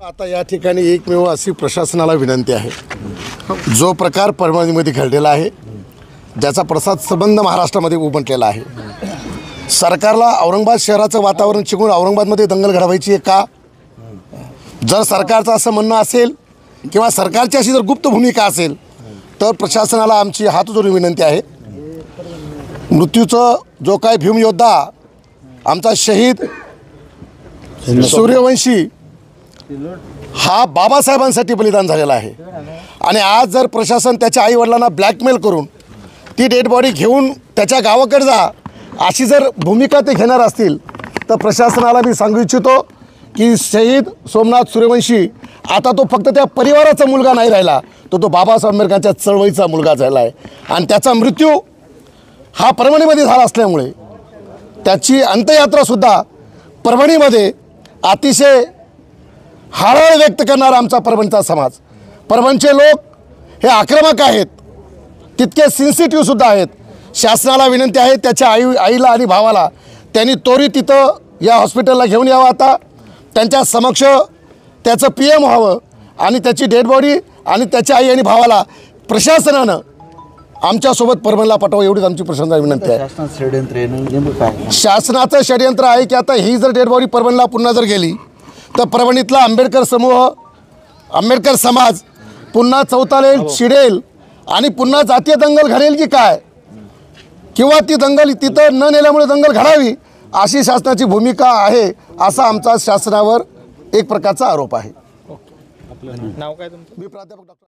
आता या ठिकाणी एकमेव अशी प्रशासनाला विनंती आहे, जो प्रकार परभणीमध्ये घडलेला आहे, ज्याचा प्रसाद संबंध महाराष्ट्रामध्ये उमटलेला आहे. सरकारला औरंगाबाद शहराचं वातावरण शिकून औरंगाबादमध्ये दंगल घडवायची आहे का? जर सरकारचं असं म्हणणं असेल किंवा सरकारची अशी जर गुप्त भूमिका असेल तर प्रशासनाला आमची हात जोडून विनंती आहे. मृत्यूचं जो काय भीमयोद्धा आमचा शहीद सूर्यवंशी हा बाबासाहेबांसाठी बलिदान झालेला आहे आणि आज जर प्रशासन त्याच्या आईवडिलांना ब्लॅकमेल करून ती डेड बॉडी घेऊन त्याच्या गावाकडे जा अशी जर भूमिका ते घेणार असतील तर प्रशासनाला मी सांगू इच्छितो की शहीद सोमनाथ सूर्यवंशी आता तो फक्त त्या परिवाराचा मुलगा नाही राहिला, तो बाबासाहेब आंबेडकरांच्या चळवळीचा मुलगा झाला आहे आणि त्याचा मृत्यू हा परभणीमध्ये झाला असल्यामुळे त्याची अंत्ययात्रासुद्धा परभणीमध्ये अतिशय हळहळ व्यक्त करणारा आमचा परभणीचा समाज. परभणीचे लोक हे आक्रमक आहेत, तितके सेन्सिटिव्हसुद्धा आहेत. शासनाला विनंती आहे त्याच्या आईला आणि भावाला त्यांनी त्वरित तिथं या हॉस्पिटलला घेऊन यावं. आता त्यांच्या समक्ष त्याचं PM व्हावं आणि त्याची डेड बॉडी आणि त्याच्या आई आणि भावाला प्रशासनानं आमच्यासोबत परभणीला पाठवा एवढीच आमची प्रशासनाला विनंती आहे. शासनाचं षडयंत्र आहे की आता ही जर डेड बॉडी परभणीला पुन्हा जर गेली तर परभणीतला आंबेडकर समूह, आंबेडकर समाज पुन्हा चौताळेल, चिडेल आणि पुन्हा जातीय दंगल घडेल की काय, किंवा ती दंगल तिथं न नेल्यामुळे दंगल घडावी अशी शासनाची भूमिका आहे असा आमचा शासनावर एक प्रकारचा आरोप आहे. नाव काय तुमचं? मी प्राध्यापक डॉ.